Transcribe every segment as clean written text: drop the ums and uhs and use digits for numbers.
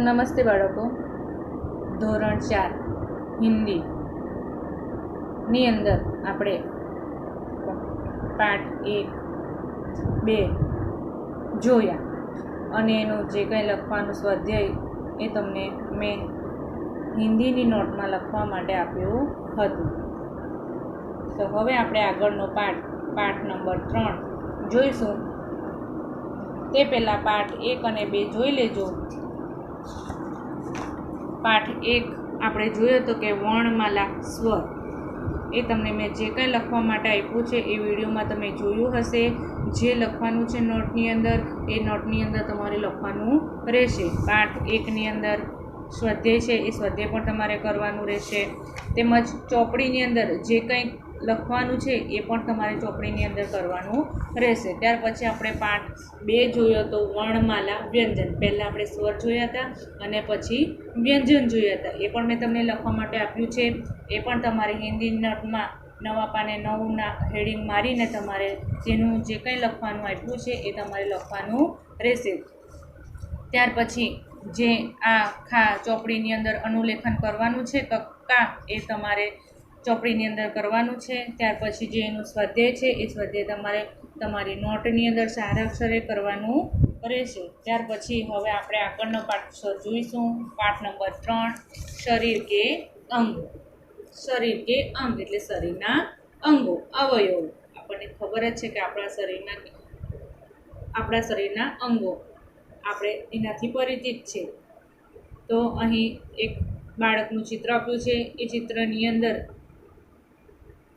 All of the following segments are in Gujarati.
નમસ્તે બાળકો. ધોરણ 4 હિન્દી ની અંદર આપણે પાઠ 1, 2 જોયા અને એનું જે કંઈ લખવાનું સ્વાધ્યાય એ તમને મેં હિન્દીની નોટમાં લખવા માટે આપ્યું હતું. તો હવે આપણે આગળનો પાઠ નંબર 3 જોઈશું. તે પહેલાં પાઠ 1 અને 2 જોઈ લેજો. પાઠ 1 આપણે જોયો તો કે વર્ણમાલા સ્વર, એ તમને મેં જે કંઈ લખવા માટે આપ્યું છે એ વિડીયોમાં તમે જોયું હશે. જે લખવાનું છે નોટની અંદર, એ નોટની અંદર તમારે લખવાનું રહેશે. પાઠ 1ની અંદર સ્વાધ્યાય છે એ સ્વાધ્યાય પણ તમારે કરવાનું રહેશે. તેમજ ચોપડીની અંદર જે કંઈ લખવાનું છે એ પણ તમારે ચોપડીની અંદર કરવાનું રહેશે. ત્યાર પછી આપણે પાઠ 2 જોયો તો વર્ણમાલા વ્યંજન. પહેલાં આપણે સ્વર જોયા હતા અને પછી વ્યંજન જોયા હતા. એ પણ મેં તમને લખવા માટે આપ્યું છે. એ પણ તમારે હિન્દી નોટમાં નવા પાને 9ના હેડિંગ મારીને તમારે જેનું જે કંઈ લખવાનું આપ્યું છે એ તમારે લખવાનું રહેશે. ત્યાર પછી જે આ ચોપડીની અંદર અનુલેખન કરવાનું છે તો એ તમારે ચોપડીની અંદર કરવાનું છે. ત્યાર પછી જે એનું સ્વાધ્યાય છે એ સ્વાધ્યાય તમારે તમારી નોટની અંદર સારા અક્ષરે કરવાનું રહેશે. ત્યાર પછી હવે આપણે આગળનો પાઠ જોઈશું. પાઠ નંબર 3, શરીર કે અંગ. શરીર કે અંગ એટલે શરીરના અંગો, અવયવો. આપણને ખબર જ છે કે આપણા શરીરના અંગો આપણે એનાથી પરિચિત છે. તો અહીં એક બાળકનું ચિત્ર આપ્યું છે. એ ચિત્રની અંદર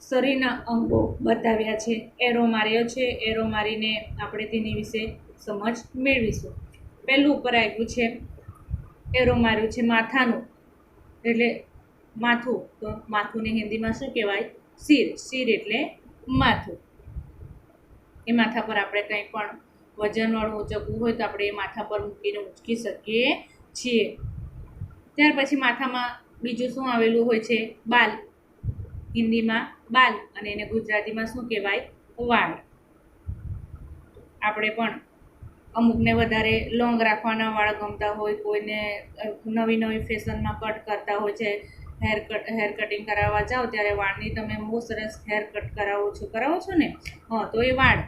શરીરના અંગો બતાવ્યા છે. એરો માર્યો છે. એરો મારીને આપણે તેની વિશે સમજ મેળવીશું. પહેલું ઉપર આવ્યું છે, એરો માર્યું છે માથાનું, એટલે માથું. તો માથુંને હિન્દીમાં શું કહેવાય? શિર. શિર એટલે માથું. એ માથા પર આપણે કંઈ પણ વજનવાળું ઊંચકવું હોય તો આપણે એ માથા પર મૂકીને ઊંચકી શકીએ છીએ. ત્યાર પછી માથામાં બીજું શું આવેલું હોય છે? બાલ. હિન્દીમાં બાલ અને એને ગુજરાતીમાં શું કહેવાય? વાળ. આપણે પણ અમુકને વધારે લોંગ રાખવાના વાળ ગમતા હોય, કોઈને નવી ફેશનમાં કટ કરતા હોય છે. હેર કટિંગ કરાવવા જાઓ ત્યારે વાળની તમે બહુ સરસ હેર કટ કરાવો છો ને? તો એ વાળ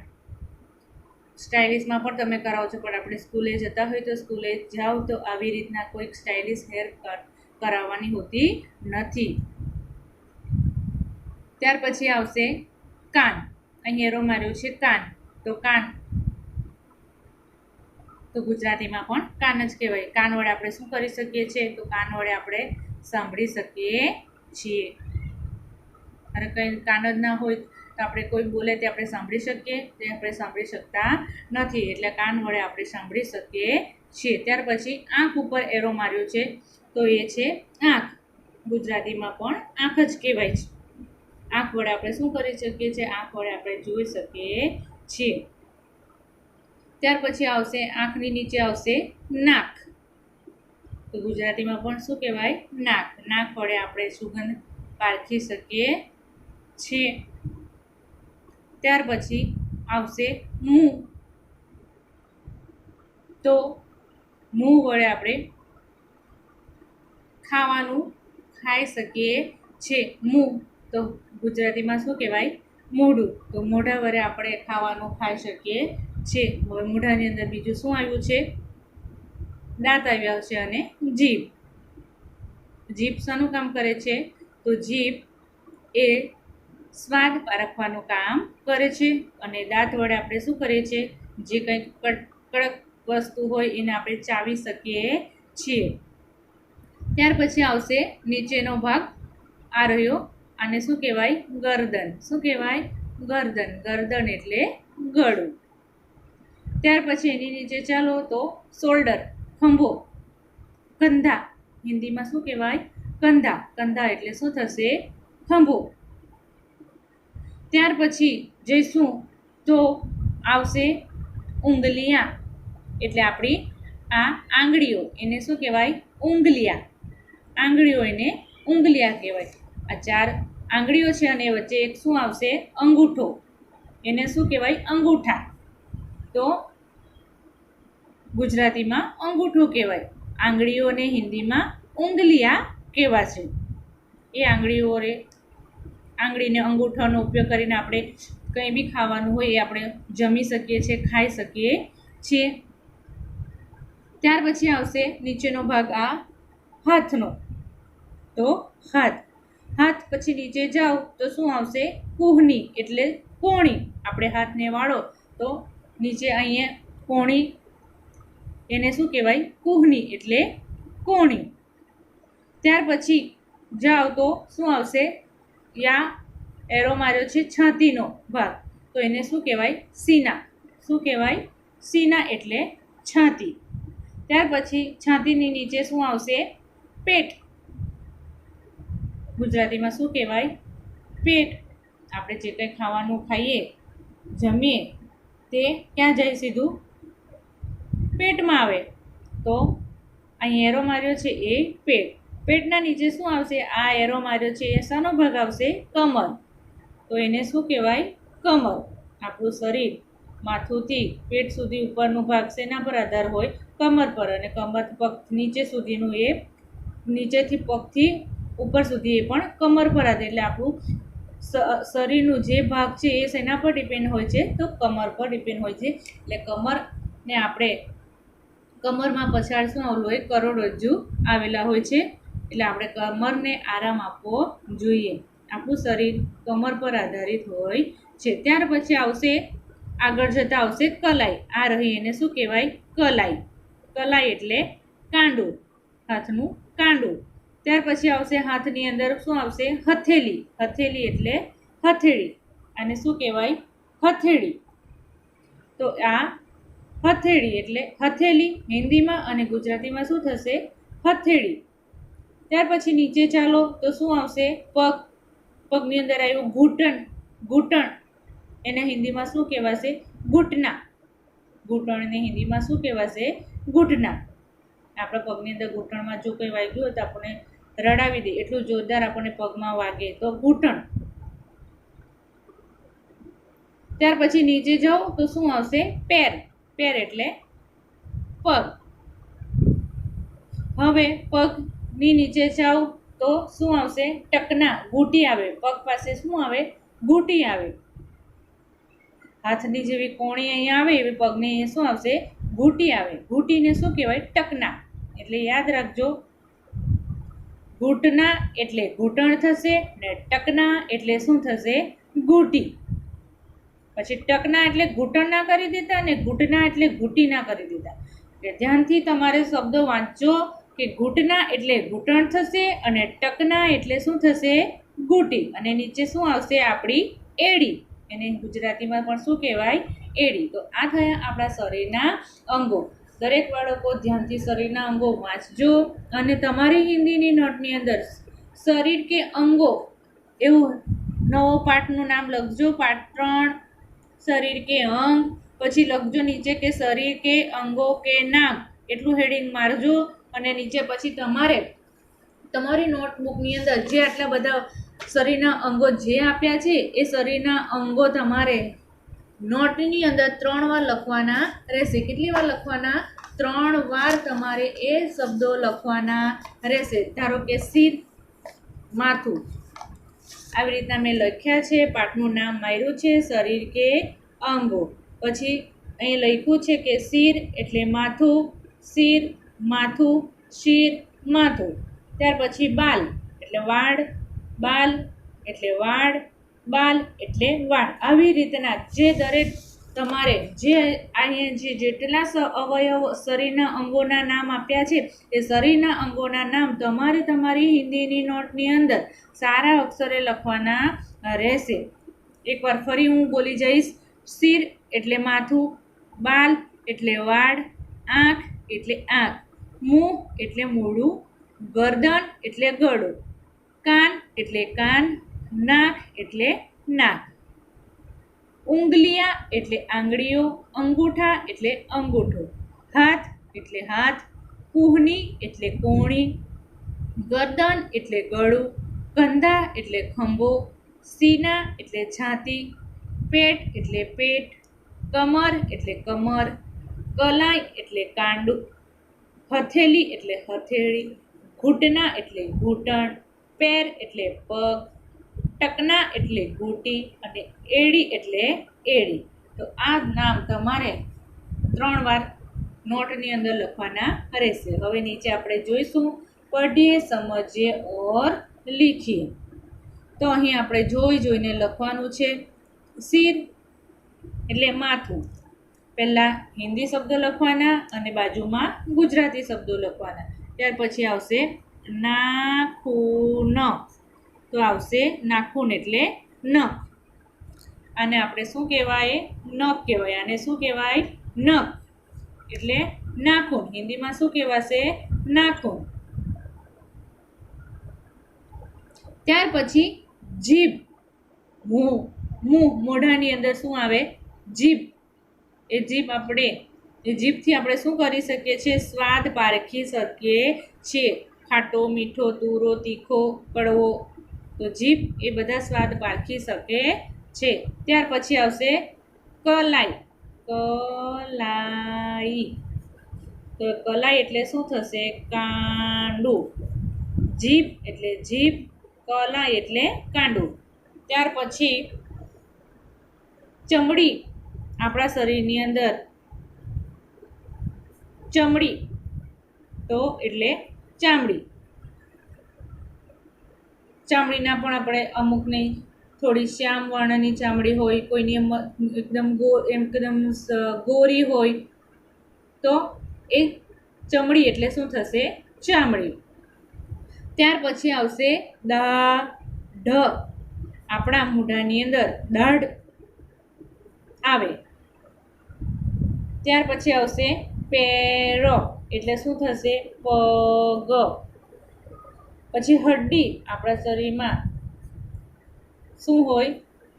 સ્ટાઇલિશમાં પણ તમે કરાવો છો. પણ આપણે સ્કૂલે જતા હોય તો સ્કૂલે જાઓ તો આવી રીતના કોઈક સ્ટાઇલિશ હેર કટ કરાવવાની હોતી નથી. ત્યાર પછી આવશે કાન. અહીં એરો માર્યો છે કાન. તો કાન તો ગુજરાતીમાં પણ કાન જ કહેવાય. કાન વડે આપણે શું કરી શકીએ છીએ? તો કાન વડે આપણે સાંભળી શકીએ છીએ. અને કંઈ કાન જ ના હોય તો આપણે કોઈ બોલે તે આપણે સાંભળી શકીએ? તે આપણે સાંભળી શકતા નથી. એટલે કાન વડે આપણે સાંભળી શકીએ છીએ. ત્યાર પછી આંખ ઉપર એરો માર્યો છે તો એ છે આંખ. ગુજરાતીમાં પણ આંખ જ કહેવાય છે. આંખ વડે આપણે શું કરી શકીએ છીએ? આંખ વડે આપણે જોઈ શકીએ છીએ. ત્યાર પછી આવશે આંખની નીચે આવશે નાક. તો ગુજરાતીમાં પણ શું કહેવાય? નાક. નાક વડે આપણે સુગંધ પારખી શકીએ છીએ. ત્યાર પછી આવશે મું. તો મું વડે આપણે ખાવાનું ખાઈ શકીએ છીએ. મું તો ગુજરાતીમાં શું કહેવાય? મોઢું. તો મોઢા વડે આપણે ખાવાનું ખાઈ શકીએ છીએ. હવે મોઢાની અંદર બીજું શું આવ્યું છે? દાંત આવ્યા છે અને જીભ. જીભ શાનું કામ કરે છે? તો જીભ એ સ્વાદ પારખવાનું કામ કરે છે. અને દાંત વડે આપણે શું કરીએ છીએ? જે કંઈ કડક વસ્તુ હોય એને આપણે ચાવી શકીએ છીએ. ત્યાર પછી આવશે નીચેનો ભાગ આ રહ્યો. આને શું કહેવાય? ગરદન. શું કહેવાય? ગરદન. ગરદન એટલે ગળું. ત્યાર પછી એની નીચે ચાલો તો શોલ્ડર, ખંભો. કંધા. હિન્દીમાં શું કહેવાય? કંધા. કંધા એટલે શું થશે? ખંભો. ત્યાર પછી જઈશું તો આવશે ઉંગલિયા. એટલે આપણી આ આંગળીઓ, એને શું કહેવાય? ઉંગલિયા. આંગળીઓ એને ઉંગલિયા કહેવાય. આ 4 આંગળીઓ છે અને વચ્ચે એક શું આવશે? અંગૂઠો. એને શું કહેવાય? અંગૂઠા. તો ગુજરાતીમાં અંગૂઠો કહેવાય. આંગળીઓને હિન્દીમાં ઉંગલિયા કહેવાશે. એ આંગળીને અંગૂઠાનો ઉપયોગ કરીને આપણે કંઈ બી ખાવાનું હોય એ આપણે જમી શકીએ છીએ, ખાઈ શકીએ છીએ. ત્યાર પછી આવશે નીચેનો ભાગ આ હાથનો. તો હાથ પછી નીચે જાઓ તો શું આવશે? કુહની એટલે કોણી. આપણે હાથને વાળો તો નીચે અહીંયા કોણી, એને શું કહેવાય? કુહની એટલે કોણી. ત્યાર પછી જાઓ તો શું આવશે? યા એરો માર્યો છે છાતીનો ભાગ, તો એને શું કહેવાય? સીના. શું કહેવાય? સીના એટલે છાતી. ત્યાર પછી છાતીની નીચે શું આવશે? પેટ. ગુજરાતીમાં શું કહેવાય? પેટ. આપણે જે કંઈ ખાવાનું ખાઈએ, જમીએ, તે ક્યાં જાય? સીધું પેટમાં આવે. તો અહીં એરો માર્યો છે એ પેટ. પેટના નીચે શું આવશે? આ એરો માર્યો છે એ શાનો ભાગ આવશે? કમર. તો એને શું કહેવાય? કમર. આપણું શરીર માથુંથી પેટ સુધી ઉપરનો ભાગ શેના પર આધાર હોય? કમર પર. અને કમર પગ નીચે સુધીનું એ નીચેથી પગથી ઉપર સુધી એ પણ કમર પર આધાર. એટલે આપણું શરીરનું જે ભાગ છે એ શેના પર ડિપેન્ડ હોય છે? તો કમર પર ડિપેન્ડ હોય છે. એટલે કમરને આપણે કમરમાં પછાડ શું આવેલું હોય? કરોડરજ્જુ આવેલા હોય છે. એટલે આપણે કમરને આરામ આપવો જોઈએ. આપણું શરીર કમર પર આધારિત હોય છે. ત્યાર પછી આવશે, આગળ જતાં આવશે કલાઈ. આ રહી એને શું કહેવાય? કલાઈ. કલાઈ એટલે કાંડું, હાથનું કાંડું. ત્યાર પછી આવશે હાથની અંદર શું આવશે? હથેલી. હથેલી એટલે હથેળી. આને શું કહેવાય? હથેળી. તો આ હથેળી એટલે હથેલી હિન્દીમાં, અને ગુજરાતીમાં શું થશે? હથેળી. ત્યાર પછી નીચે ચાલો તો શું આવશે? પગ. પગની અંદર આવ્યું ઘૂંટણ. ઘૂંટણ એને હિન્દીમાં શું કહેવાશે? ઘૂંટના. ઘૂંટણને હિન્દીમાં શું કહેવાશે? ઘૂંટના. આપણા પગની અંદર ઘૂંટણમાં જો કંઈ વાગ્યું હોય તો આપણને રડાવી દે, એટલું જોરદાર આપણને પગમાં વાગે તો ઘૂંટણ. ત્યાર પછી નીચે જાઓ તો શું આવશે? પેર. પેર એટલે પગ. હવે પગની નીચે જાઓ તો શું આવશે? ટકના. ઘૂંટી આવે. પગ પાસે શું આવે? ઘૂંટી આવે. હાથની જેવી કોણી અહીંયા આવે એવી પગની અહીંયા શું આવશે? ઘૂંટી આવે. ઘૂંટીને શું કહેવાય? ટકના. એટલે યાદ રાખજો, ઘૂંટના એટલે ઘૂંટણ થશે, ને ટકના એટલે શું થશે? ઘૂંટી. પછી ટકના એટલે ઘૂંટણ ના કરી દેતા, અને ઘૂંટના એટલે ઘૂંટી ના કરી દેતા. એટલે ધ્યાનથી તમારે શબ્દો વાંચજો કે ઘૂંટના એટલે ઘૂંટણ થશે, અને ટકના એટલે શું થશે? ઘૂંટી. અને નીચે શું આવશે? આપણી એડી. એને ગુજરાતીમાં પણ શું કહેવાય? એડી. તો આ થયા આપણા શરીરના અંગો. દરેક બાળકો ધ્યાનથી શરીરના અંગો વાંચજો, અને તમારી હિન્દીની નોટની અંદર શરીર કે અંગો એવું નવો પાઠનું નામ લખજો. પાઠ 3 શરીર કે અંગ. પછી લખજો નીચે કે શરીર કે અંગો કે નામ. એટલું હેડિંગ મારજો. અને નીચે પછી તમારે તમારી નોટબુકની અંદર જે આટલા બધા શરીરના અંગો જે આપ્યા છે એ શરીરના અંગો તમારે નોટની અંદર 3 વાર લખવાના રહેશે. કેટલી વાર લખવાના? 3 વાર તમારે એ શબ્દો લખવાના રહેશે. ધારો કે શિર, માથું. આવી રીતના મેં લખ્યા છે. પાઠનું નામ માર્યું છે શરીર કે અંગો. પછી અહીં લખ્યું છે કે શિર એટલે માથું, શિર, માથું, શિર, માથું. ત્યાર પછી બાલ એટલે વાળ, બાલ એટલે વાળ, બાલ એટલે વાળ. આવી રીતના જે દરેક તમારે જે અહીંયા જે જેટલા અવયવ શરીરના અંગોના નામ આપ્યા છે એ શરીરના અંગોના નામ તમારે તમારી હિન્દીની નોટની અંદર સારા અક્ષરે લખવાના રહેશે. એકવાર ફરી હું બોલી જઈશ. શિર એટલે માથું, બાલ એટલે વાળ, આંખ એટલે આંખ, મું એટલે મોઢું, ગરદન એટલે ગળું, કાન એટલે કાન, નાક એટલે નાક, ઉંગલિયા એટલે આંગળીઓ, અંગૂઠા એટલે અંગૂઠો, હાથ એટલે હાથ, કુહની એટલે કોણી, ગરદન એટલે ગળું, કંધા એટલે ખંભો, સીના એટલે છાતી, પેટ એટલે પેટ, કમર એટલે કમર, કલાઈ એટલે કાંડું, હથેલી એટલે હથેળી, ઘૂંટના એટલે ઘૂંટણ, પેર એટલે પગ, ટકના એટલે ઘૂંટી અને એડી એટલે એડી. તો આ નામ તમારે 3 વાર નોટની અંદર લખવાના રહેશે. હવે નીચે આપણે જોઈશું પઢીએ, સમજીએ ઓર લીખીએ. તો અહીં આપણે જોઈને લખવાનું છે. સિર એટલે માથું. પહેલાં હિન્દી શબ્દો લખવાના અને બાજુમાં ગુજરાતી શબ્દો લખવાના. ત્યાર પછી આવશે નાખૂન, તો આવશે નાખૂન એટલે નખ. આને આપણે શું કહેવાય? નખ કહેવાય. આને શું કહેવાય? નખ એટલે નાખૂન. હિન્દીમાં શું કહેવાશે? નાખૂન. ત્યાર પછી જીભ, મોઢાની અંદર શું આવે? જીભ. એ જીભથી આપણે શું કરી શકીએ છીએ? સ્વાદ પારખી શકીએ છીએ. ખાટો, મીઠો, તુરો, તીખો, કડવો. તો જીભ એ બધા સ્વાદ પારખી શકે છે. ત્યાર પછી આવશે કલાઈ. તો કલાઈ એટલે શું થશે? કાંડું. જીભ એટલે જીભ, કલાઈ એટલે કાંડું. ત્યાર પછી ચમડી. આપણા શરીરની અંદર ચમડી તો એટલે ચામડી. ચામડીના પણ આપણે અમુકની થોડી શ્યામ વર્ણની ચામડી હોય, કોઈની એકદમ ગોરી હોય, તો એ ચમડી એટલે શું થશે? ચામડી. ત્યાર પછી આવશે દાઢ. આપણા મોઢાની અંદર દાઢ આવે. ત્યાર પછી આવશે પેર એટલે શું થશે? પગ. પછી હડ્ડી. આપણા શરીરમાં શું હોય?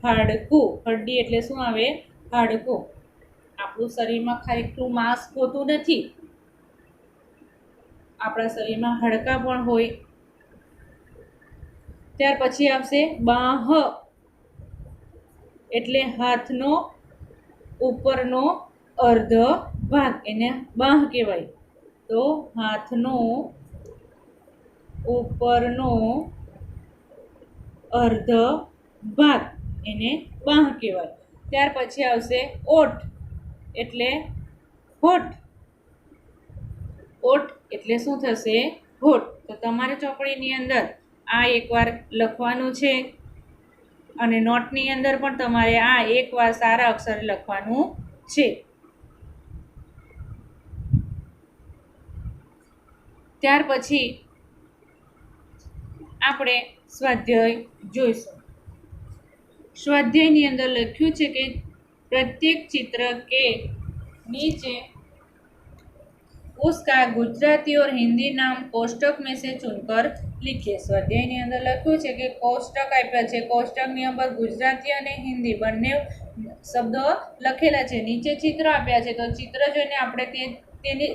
હાડકું. હડ્ડી એટલે શું આવે? હાડકું. આપણું શરીરમાં ખાલી માંસ હોતું નથી, આપણા શરીરમાં હાડકાં પણ હોય. ત્યાર પછી આવશે બાહ એટલે હાથનો ઉપરનો અર્ધ ભાગ, એને બાહ કહેવાય. તો હાથનો ઉપરનો અર્ધ ભાગ એને બાહ કહેવાય. ત્યાર પછી આવશે ઓઠ એટલે હોઠ. ઓઠ એટલે શું થશે? હોઠ. તો તમારે ચોપડીની અંદર આ એકવાર લખવાનું છે અને નોટની અંદર પણ તમારે આ એકવાર સારા અક્ષરે લખવાનું છે. ત્યાર પછી આપણે સ્વાધ્યાય જોઈશું. સ્વાધ્યાયની અંદર લખ્યું છે કે प्रत्येक चित्र के नीचे उसका गुजराती और हिंदी नाम कोष्टक में से चुनकर लिखिए. સ્વાધ્યાયની અંદર લખ્યું છે કે કોષ્ટક આપ્યા છે, કોષ્ટકની અંદર ગુજરાતી અને હિન્દી બંને શબ્દો લખેલા છે. નીચે ચિત્ર આપ્યા છે, તો ચિત્ર જોઈને આપણે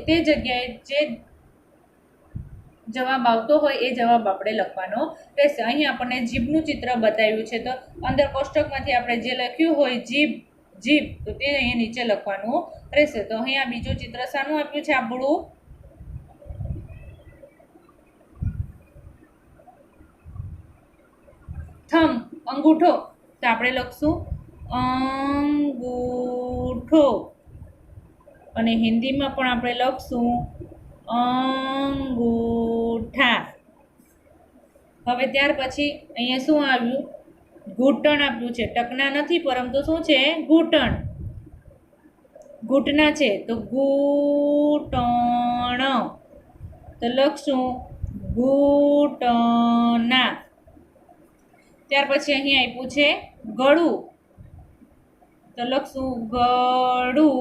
તે જગ્યાએ જે જવાબ આવતો હોય એ જવાબ આપણે લખવાનો રહેશે. અહીં આપણને જીભનું ચિત્ર બતાવ્યું છે, તો અંદર કોષ્ટકમાંથી આપણે જે લખ્યું હોય જીભ, તો તે અહીંયા નીચે લખવાનું રહેશે. તો અહીંયા બીજું ચિત્ર શાનું આપ્યું છે? આપણું થંબ, અંગૂઠો. તો આપણે લખશું અંગૂઠો અને હિન્દીમાં પણ આપણે લખશું અંગૂઠા. હવે ત્યાર પછી અહીંયા શું આવ્યું? ઘૂંટણ આપ્યું છે. ટકના નથી, પરંતુ શું છે? ઘૂંટણ. ઘૂંટના છે તો ઘૂંટણ. તો લખશું ઘૂંટના. ત્યાર પછી અહીં આપ્યું છે ગળું, તો લખશું ગળું.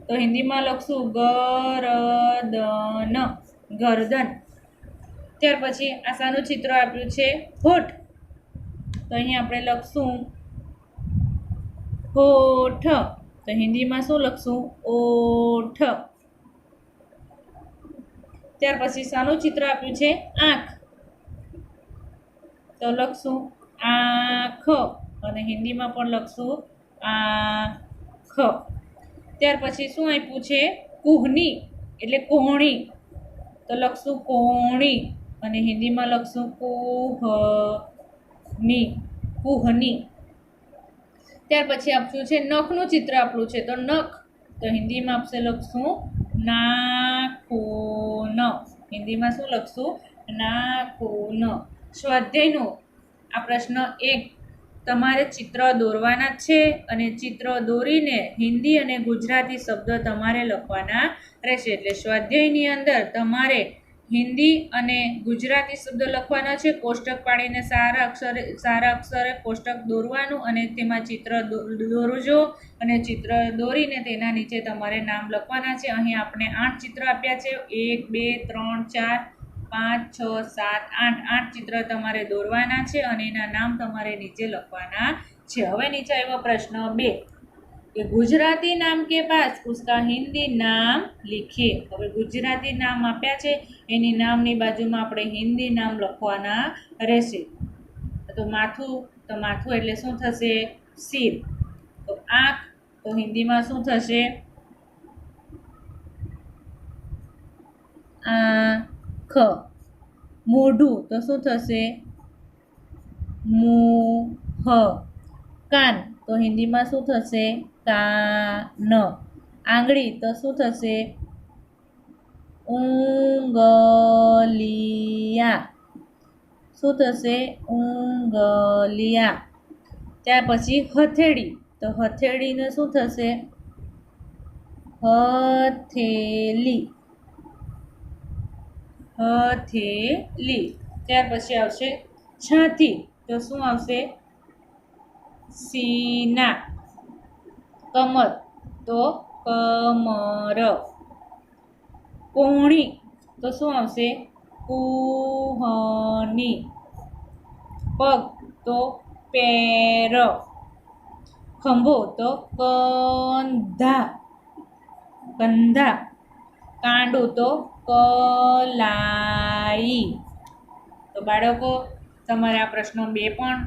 તો હિન્દીમાં લખશું ગરદન, ગરદન. ત્યાર પછી આ શાનું ચિત્ર આપ્યું છે? હોઠ. તો અહીં આપણે લખશું હોઠ. તો હિન્દીમાં શું લખશું? ઓઠ. ત્યાર પછી શાનું ચિત્ર આપ્યું છે? આંખ. તો લખશું આંખ અને હિન્દીમાં પણ લખશું આંખ. ત્યાર પછી શું આપ્યું છે? કુહની એટલે કોહણી. તો લખશું કોણી અને હિન્દીમાં લખશું કુહની, કુહની. ત્યાર પછી આપ્યું છે નખનું ચિત્ર આપણું છે તો નખ, તો હિન્દીમાં આપશે લખશું નાખૂન. હિન્દીમાં શું લખશું? નાખૂન. સ્વાધ્યાયનું આ પ્રશ્ન 1, તમારે ચિત્ર દોરવાના છે અને ચિત્ર દોરીને હિન્દી અને ગુજરાતી શબ્દ તમારે લખવાના રહેશે. એટલે સ્વાધ્યાયની અંદર તમારે હિન્દી અને ગુજરાતી શબ્દ લખવાના છે. કોષ્ટક પાડીને સારા અક્ષરે કોષ્ટક દોરવાનું અને તેમાં ચિત્ર દોરજો અને ચિત્ર દોરીને તેના નીચે તમારે નામ લખવાના છે. અહીં આપણે 8 ચિત્ર આપ્યા છે. 1 2 3 4 5 6 7 8 8 ચિત્ર તમારે દોરવાના છે અને એના નામ તમારે નીચે લખવાના છે. હવે નીચે આવ્યો પ્રશ્ન 2 કે ગુજરાતી નામ के पास उसका हिंदी नाम लिखिए. હવે ગુજરાતી નામ આપ્યા છે એની નામની બાજુમાં આપણે હિન્દી નામ લખવાના રહેશે. તો માથું એટલે શું થશે? સિર. તો આંખ, તો હિન્દીમાં શું થશે? આંખ. મોઢું, તો શું થશે? મુહ. કાન, તો હિન્દીમાં શું થશે? કાન. આંગળી, તો શું થશે? ઉંગલિયા. શું થશે? ઉંગલિયા. ત્યાર પછી હથેળી, તો હથેળીને શું થશે? હથેલી. હથેલી. ત્યાર પછી આવશે છાતી, તો શું આવશે? સીના. કમર, તો કમર. કોણી, તો શું આવશે? કુહની. પગ, તો પેર. ખંભો, તો કંધા. કંધા. કાંડું, તો કલાઈ. તો બાળકો, તમારે આ પ્રશ્ન 2 પણ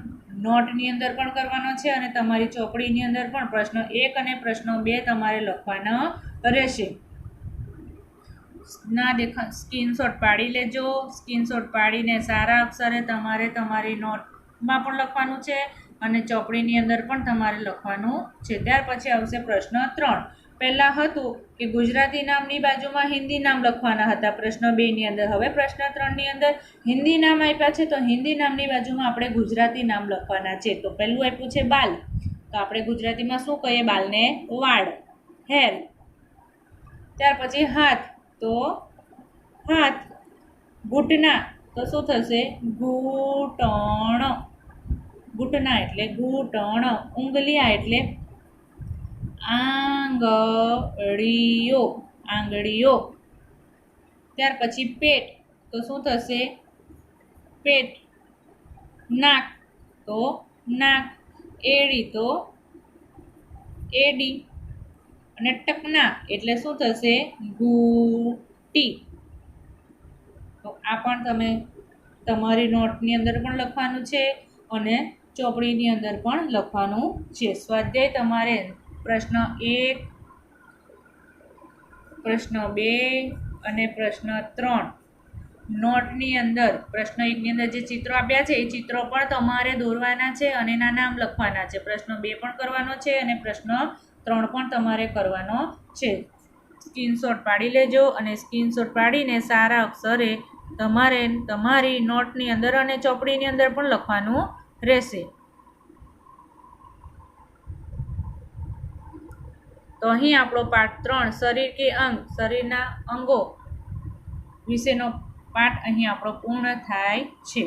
નોટની અંદર પણ કરવાનો છે અને તમારી ચોપડીની અંદર પણ પ્રશ્ન 1 અને પ્રશ્ન 2 તમારે લખવાનો રહેશે. સ્ક્રીનશોટ પાડી લેજો. સ્ક્રીનશોટ પાડીને સારા અક્ષરે તમારે તમારી નોટમાં પણ લખવાનું છે અને ચોપડીની અંદર પણ તમારે લખવાનું છે. ત્યાર પછી આવશે પ્રશ્ન 3. પહેલાં હતું કે ગુજરાતી નામની બાજુમાં હિન્દી નામ લખવાના હતા પ્રશ્ન 2ની અંદર. હવે પ્રશ્ન 3ની અંદર હિન્દી નામ આપ્યા છે તો હિન્દી નામની બાજુમાં આપણે ગુજરાતી નામ લખવાના છે. તો પહેલું આપ્યું છે બાલ, તો આપણે ગુજરાતીમાં શું કહીએ? બાલને વાળ, હેર. ત્યાર પછી હાથ, તો હાથ. ઘૂંટણા, તો શું થશે? ઘૂંટણ. ઘૂંટણા એટલે ઘૂંટણ. ઉંગલિયા એટલે આંગળીઓ. આંગળીઓ. ત્યાર પછી પેટ, તો શું થશે? પેટ. નાક, તો નાક. એડી, તો એડી. અને ટકના એટલે શું થશે? ઘૂંટી. તો આ પણ તમે તમારી નોટની અંદર પણ લખવાનું છે અને ચોપડીની અંદર પણ લખવાનું છે. સ્વાધ્યાય તમારે પ્રશ્ન 1, પ્રશ્ન 2 અને પ્રશ્ન 3 નોટની અંદર પ્રશ્ન 1ની અંદર જે ચિત્રો આપ્યા છે એ ચિત્રો પણ તમારે દોરવાના છે અને એના નામ લખવાના છે. પ્રશ્ન 2 પણ કરવાનો છે અને પ્રશ્ન 3 પણ તમારે કરવાનો છે. સ્ક્રીનશોટ પાડી લેજો અને સ્ક્રીનશોટ પાડીને સારા અક્ષરે તમારે તમારી નોટની અંદર અને ચોપડીની અંદર પણ લખવાનું રહેશે. તો અહીં આપણો પાઠ 3 શરીર કે અંગ, શરીરના અંગો વિશેનો પાઠ અહીં આપણો પૂર્ણ થાય છે.